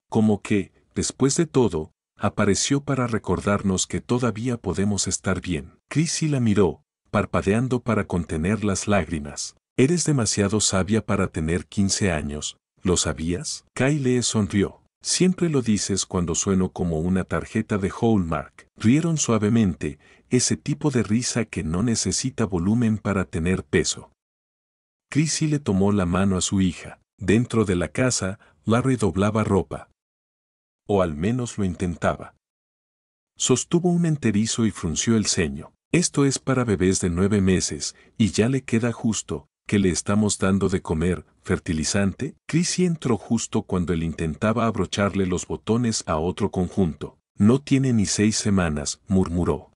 Como que, después de todo, apareció para recordarnos que todavía podemos estar bien. Chrissy la miró, parpadeando para contener las lágrimas. Eres demasiado sabia para tener 15 años, ¿lo sabías? Kyle sonrió. Siempre lo dices cuando sueno como una tarjeta de Hallmark. Rieron suavemente, ese tipo de risa que no necesita volumen para tener peso. Chrissy le tomó la mano a su hija. Dentro de la casa, Larry doblaba ropa. o al menos lo intentaba. Sostuvo un enterizo y frunció el ceño. Esto es para bebés de 9 meses, y ya le queda justo, que le estamos dando de comer, fertilizante. Chrissy entró justo cuando él intentaba abrocharle los botones a otro conjunto. No tiene ni 6 semanas, murmuró.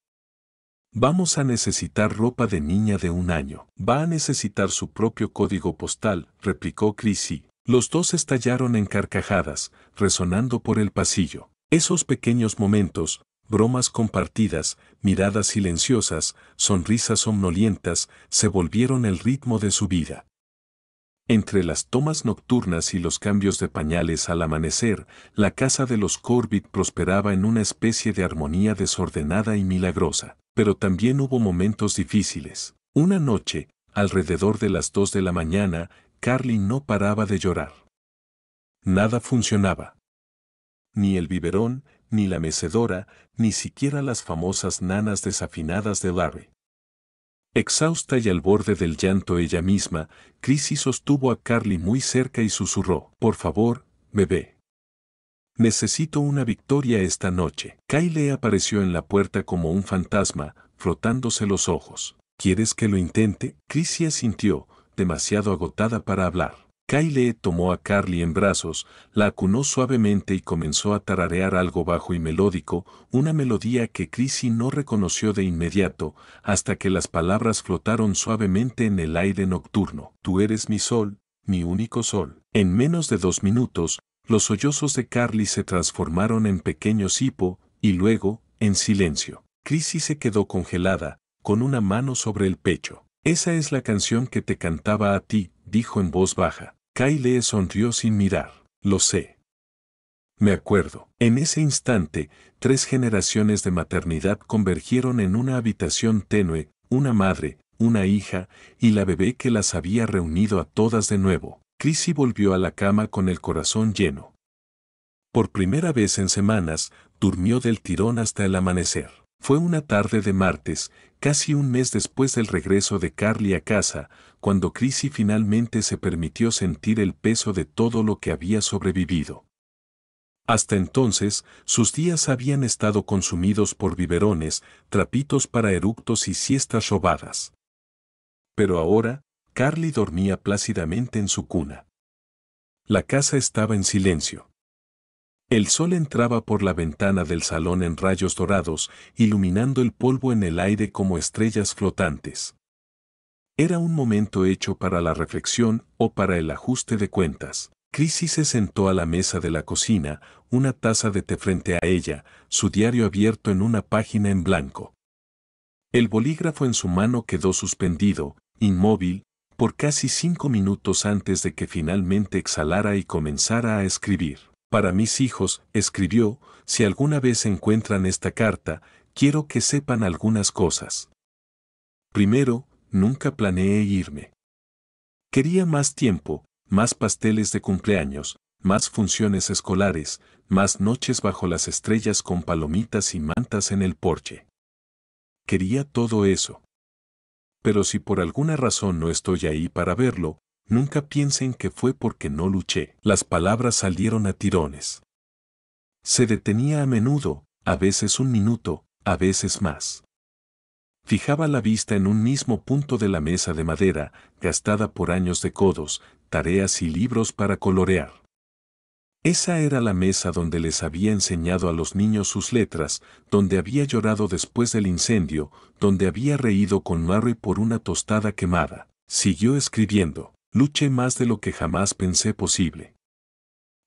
Vamos a necesitar ropa de niña de 1 año. Va a necesitar su propio código postal, replicó Chrissy. Los dos estallaron en carcajadas, resonando por el pasillo. Esos pequeños momentos, bromas compartidas, miradas silenciosas, sonrisas somnolientas, se volvieron el ritmo de su vida. Entre las tomas nocturnas y los cambios de pañales al amanecer, la casa de los Corbett prosperaba en una especie de armonía desordenada y milagrosa. Pero también hubo momentos difíciles. Una noche, alrededor de las 2 de la mañana, Carly no paraba de llorar. Nada funcionaba. Ni el biberón, ni la mecedora, ni siquiera las famosas nanas desafinadas de Larry. Exhausta y al borde del llanto ella misma, Chrissy sostuvo a Carly muy cerca y susurró: «Por favor, bebé. Necesito una victoria esta noche». Kyle apareció en la puerta como un fantasma, frotándose los ojos. «¿Quieres que lo intente?» Chrissy asintió, demasiado agotada para hablar. Kyle tomó a Carly en brazos, la acunó suavemente y comenzó a tararear algo bajo y melódico, una melodía que Chrissy no reconoció de inmediato, hasta que las palabras flotaron suavemente en el aire nocturno. «Tú eres mi sol, mi único sol». En menos de 2 minutos, los sollozos de Carly se transformaron en pequeños hipo, y luego, en silencio. Chrissy se quedó congelada, con una mano sobre el pecho. «Esa es la canción que te cantaba a ti», dijo en voz baja. Kyle sonrió sin mirar. «Lo sé. Me acuerdo». En ese instante, 3 generaciones de maternidad convergieron en una habitación tenue, una madre, una hija, y la bebé que las había reunido a todas de nuevo. Chrissy volvió a la cama con el corazón lleno. Por primera vez en semanas, durmió del tirón hasta el amanecer. Fue una tarde de martes, casi un mes después del regreso de Carly a casa, cuando Chrissy finalmente se permitió sentir el peso de todo lo que había sobrevivido. Hasta entonces, sus días habían estado consumidos por biberones, trapitos para eructos y siestas robadas. Pero ahora, Carly dormía plácidamente en su cuna. La casa estaba en silencio. El sol entraba por la ventana del salón en rayos dorados, iluminando el polvo en el aire como estrellas flotantes. Era un momento hecho para la reflexión o para el ajuste de cuentas. Chrissy se sentó a la mesa de la cocina, una taza de té frente a ella, su diario abierto en una página en blanco. El bolígrafo en su mano quedó suspendido, inmóvil, por casi 5 minutos antes de que finalmente exhalara y comenzara a escribir. «Para mis hijos», escribió, «si alguna vez encuentran esta carta, quiero que sepan algunas cosas. Primero, nunca planeé irme. Quería más tiempo, más pasteles de cumpleaños, más funciones escolares, más noches bajo las estrellas con palomitas y mantas en el porche. Quería todo eso. Pero si por alguna razón no estoy ahí para verlo, nunca piensen que fue porque no luché». Las palabras salieron a tirones. Se detenía a menudo, a veces 1 minuto, a veces más. Fijaba la vista en un mismo punto de la mesa de madera, gastada por años de codos, tareas y libros para colorear. Esa era la mesa donde les había enseñado a los niños sus letras, donde había llorado después del incendio, donde había reído con Mary por una tostada quemada. Siguió escribiendo. «Luché más de lo que jamás pensé posible.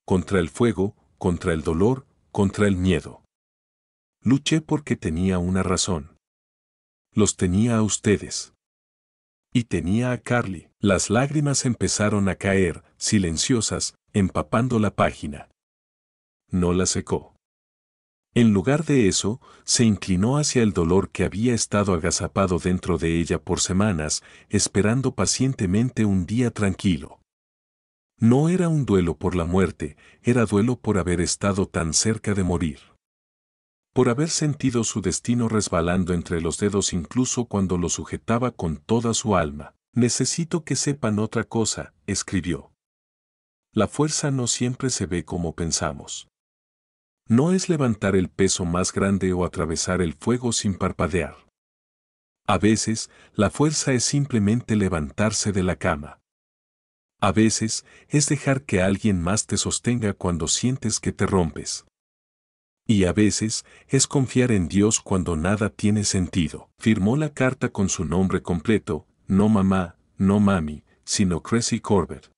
Contra el fuego, contra el dolor, contra el miedo. Luché porque tenía una razón. Los tenía a ustedes. Y tenía a Carly». Las lágrimas empezaron a caer, silenciosas, empapando la página. No la secó. En lugar de eso, se inclinó hacia el dolor que había estado agazapado dentro de ella por semanas, esperando pacientemente un día tranquilo. No era un duelo por la muerte, era duelo por haber estado tan cerca de morir. Por haber sentido su destino resbalando entre los dedos incluso cuando lo sujetaba con toda su alma. «Necesito que sepan otra cosa», escribió. «La fuerza no siempre se ve como pensamos. No es levantar el peso más grande o atravesar el fuego sin parpadear. A veces, la fuerza es simplemente levantarse de la cama. A veces, es dejar que alguien más te sostenga cuando sientes que te rompes. Y a veces, es confiar en Dios cuando nada tiene sentido. Firmó la carta con su nombre completo, no mamá, no mami, sino Crissy Corbett.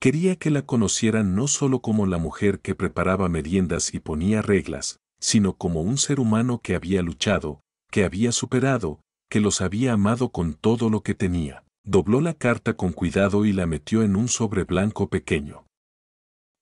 Quería que la conocieran no solo como la mujer que preparaba meriendas y ponía reglas, sino como un ser humano que había luchado, que había superado, que los había amado con todo lo que tenía. Dobló la carta con cuidado y la metió en un sobre blanco pequeño.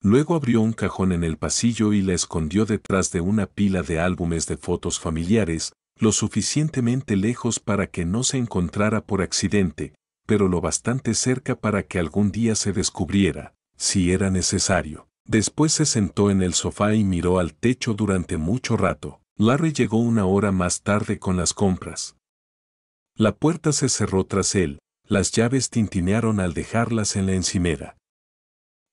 Luego abrió un cajón en el pasillo y la escondió detrás de una pila de álbumes de fotos familiares, lo suficientemente lejos para que no se encontrara por accidente, pero lo bastante cerca para que algún día se descubriera, si era necesario. Después se sentó en el sofá y miró al techo durante mucho rato. Larry llegó una hora más tarde con las compras. La puerta se cerró tras él, las llaves tintinearon al dejarlas en la encimera.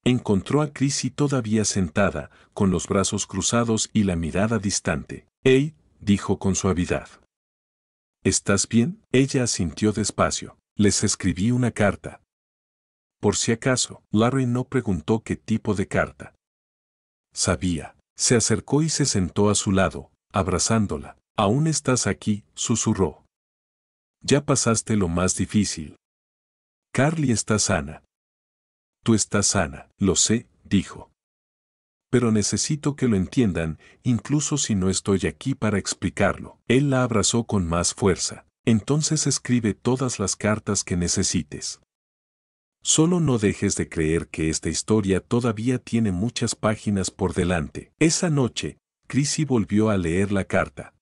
Encontró a Crissy todavía sentada, con los brazos cruzados y la mirada distante. «Hey», dijo con suavidad. «¿Estás bien?» Ella asintió despacio. «Les escribí una carta». Por si acaso, Larry no preguntó qué tipo de carta. Sabía. Se acercó y se sentó a su lado, abrazándola. «¿Aún estás aquí?», susurró. «Ya pasaste lo más difícil. Carly está sana». «Tú estás sana». «Lo sé», dijo. «Pero necesito que lo entiendan, incluso si no estoy aquí para explicarlo». Él la abrazó con más fuerza. «Entonces escribe todas las cartas que necesites. Solo no dejes de creer que esta historia todavía tiene muchas páginas por delante». Esa noche, Crissy volvió a leer la carta.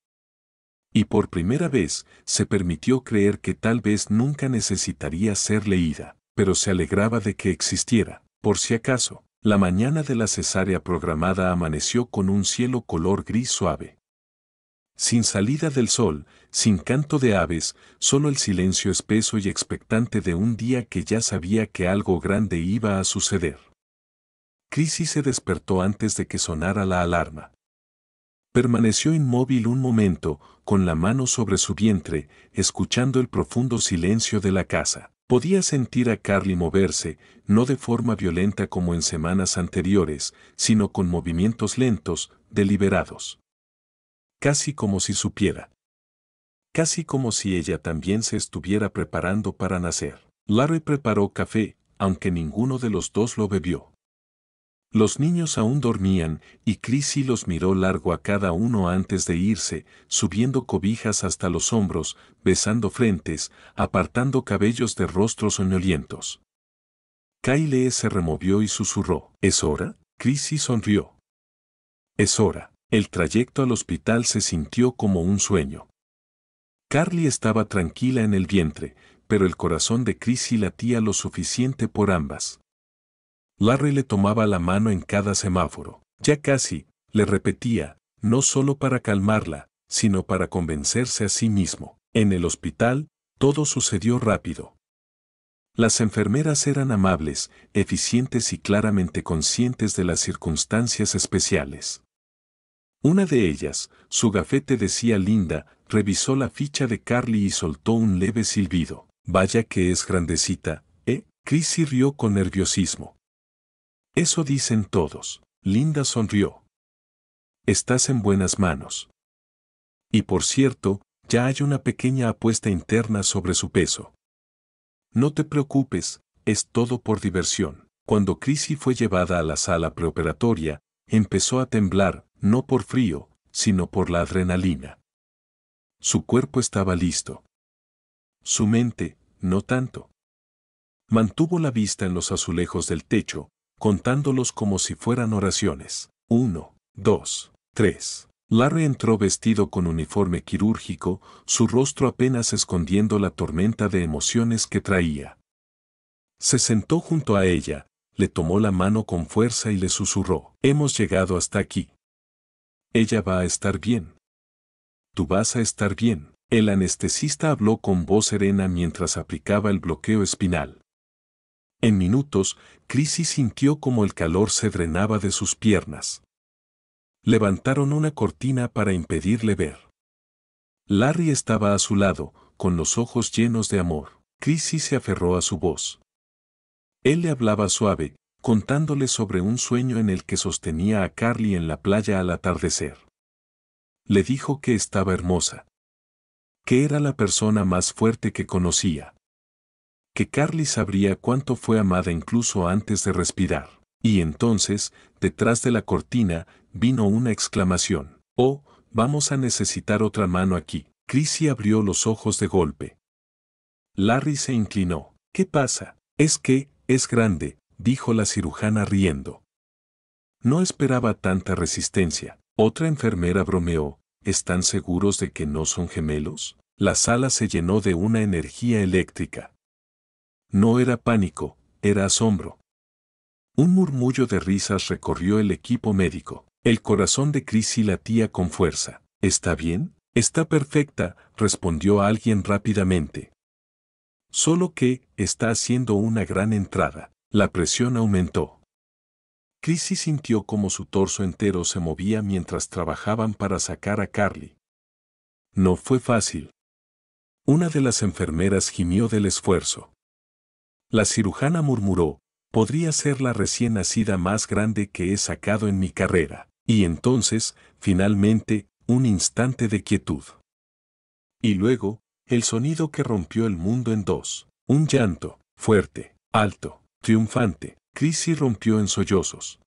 Y por primera vez, se permitió creer que tal vez nunca necesitaría ser leída, pero se alegraba de que existiera. Por si acaso, la mañana de la cesárea programada amaneció con un cielo color gris suave. Sin salida del sol, sin canto de aves, solo el silencio espeso y expectante de un día que ya sabía que algo grande iba a suceder. Crissy se despertó antes de que sonara la alarma. Permaneció inmóvil un momento, con la mano sobre su vientre, escuchando el profundo silencio de la casa. Podía sentir a Carly moverse, no de forma violenta como en semanas anteriores, sino con movimientos lentos, deliberados. Casi como si supiera. Casi como si ella también se estuviera preparando para nacer. Larry preparó café, aunque ninguno de los dos lo bebió. Los niños aún dormían, y Crissy los miró largo a cada uno antes de irse, subiendo cobijas hasta los hombros, besando frentes, apartando cabellos de rostros soñolientos. Kyle se removió y susurró. «¿Es hora?» Crissy sonrió. «Es hora». El trayecto al hospital se sintió como un sueño. Carly estaba tranquila en el vientre, pero el corazón de Crissy latía lo suficiente por ambas. Larry le tomaba la mano en cada semáforo. «Ya casi», le repetía, no solo para calmarla, sino para convencerse a sí mismo. En el hospital, todo sucedió rápido. Las enfermeras eran amables, eficientes y claramente conscientes de las circunstancias especiales. Una de ellas, su gafete decía Linda, revisó la ficha de Carly y soltó un leve silbido. «Vaya que es grandecita, ¿eh?» Crissy rió con nerviosismo. «Eso dicen todos». Linda sonrió. «Estás en buenas manos. Y por cierto, ya hay una pequeña apuesta interna sobre su peso. No te preocupes, es todo por diversión». Cuando Crissy fue llevada a la sala preoperatoria, empezó a temblar, no por frío, sino por la adrenalina. Su cuerpo estaba listo. Su mente, no tanto. Mantuvo la vista en los azulejos del techo, contándolos como si fueran oraciones. 1, 2, 3. Larry entró vestido con uniforme quirúrgico, su rostro apenas escondiendo la tormenta de emociones que traía. Se sentó junto a ella, le tomó la mano con fuerza y le susurró. «Hemos llegado hasta aquí. Ella va a estar bien. Tú vas a estar bien». El anestesista habló con voz serena mientras aplicaba el bloqueo espinal. En minutos, Crissy sintió como el calor se drenaba de sus piernas. Levantaron una cortina para impedirle ver. Larry estaba a su lado, con los ojos llenos de amor. Chrissy se aferró a su voz. Él le hablaba suave, contándole sobre un sueño en el que sostenía a Carly en la playa al atardecer. Le dijo que estaba hermosa, que era la persona más fuerte que conocía, que Carly sabría cuánto fue amada incluso antes de respirar. Y entonces, detrás de la cortina, vino una exclamación. «Oh, vamos a necesitar otra mano aquí». Chrissy abrió los ojos de golpe. Larry se inclinó. «¿Qué pasa?» «Es que, es grande», dijo la cirujana riendo. No esperaba tanta resistencia. Otra enfermera bromeó. ¿Están seguros de que no son gemelos? La sala se llenó de una energía eléctrica. No era pánico, era asombro. Un murmullo de risas recorrió el equipo médico. El corazón de Chrissy latía con fuerza. ¿Está bien? Está perfecta, respondió alguien rápidamente. Solo que, está haciendo una gran entrada. La presión aumentó. Chrissy sintió como su torso entero se movía mientras trabajaban para sacar a Carly. No fue fácil. Una de las enfermeras gimió del esfuerzo. La cirujana murmuró, podría ser la recién nacida más grande que he sacado en mi carrera. Y entonces, finalmente, un instante de quietud. Y luego, el sonido que rompió el mundo en dos. Un llanto, fuerte, alto, triunfante. Chrissy rompió en sollozos.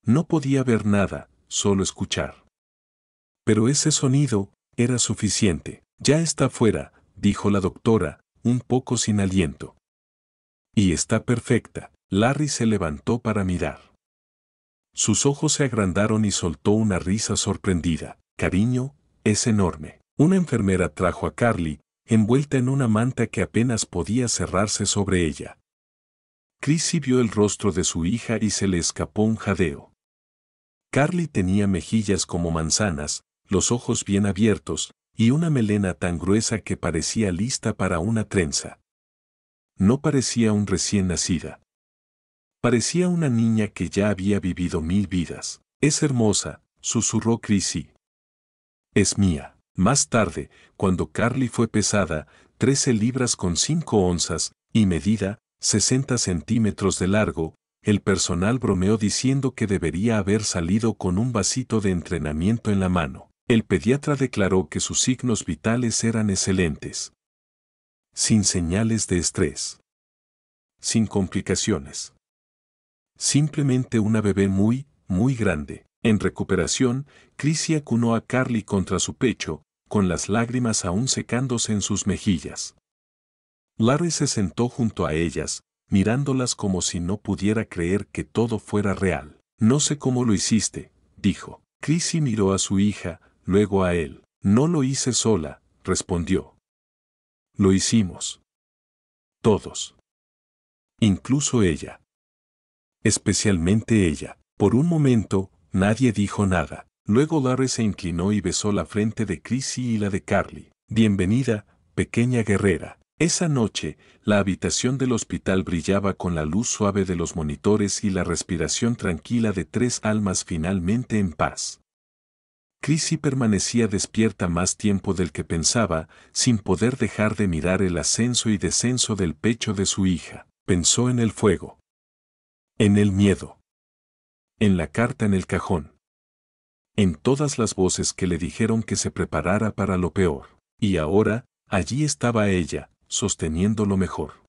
No podía ver nada, solo escuchar. Pero ese sonido era suficiente. Ya está fuera, dijo la doctora, un poco sin aliento. Y está perfecta. Larry se levantó para mirar. Sus ojos se agrandaron y soltó una risa sorprendida. Cariño, es enorme. Una enfermera trajo a Carly, envuelta en una manta que apenas podía cerrarse sobre ella. Chrissy vio el rostro de su hija y se le escapó un jadeo. Carly tenía mejillas como manzanas, los ojos bien abiertos, y una melena tan gruesa que parecía lista para una trenza. No parecía un recién nacida. Parecía una niña que ya había vivido 1000 vidas. Es hermosa, susurró Chrissy. Es mía. Más tarde, cuando Carly fue pesada, 13 libras con 5 onzas, y medida, 60 centímetros de largo, el personal bromeó diciendo que debería haber salido con un vasito de entrenamiento en la mano. El pediatra declaró que sus signos vitales eran excelentes. Sin señales de estrés. Sin complicaciones. Simplemente una bebé muy, muy grande. En recuperación, Chrissy acunó a Carly contra su pecho, con las lágrimas aún secándose en sus mejillas. Larry se sentó junto a ellas, mirándolas como si no pudiera creer que todo fuera real. No sé cómo lo hiciste, dijo. Chrissy miró a su hija, luego a él. No lo hice sola, respondió. Lo hicimos. Todos. Incluso ella. Especialmente ella. Por un momento, nadie dijo nada. Luego Larry se inclinó y besó la frente de Chrissy y la de Carly. Bienvenida, pequeña guerrera. Esa noche, la habitación del hospital brillaba con la luz suave de los monitores y la respiración tranquila de 3 almas finalmente en paz. Chrissy permanecía despierta más tiempo del que pensaba, sin poder dejar de mirar el ascenso y descenso del pecho de su hija. Pensó en el fuego. En el miedo. En la carta en el cajón. En todas las voces que le dijeron que se preparara para lo peor. Y ahora, allí estaba ella, sosteniendo lo mejor.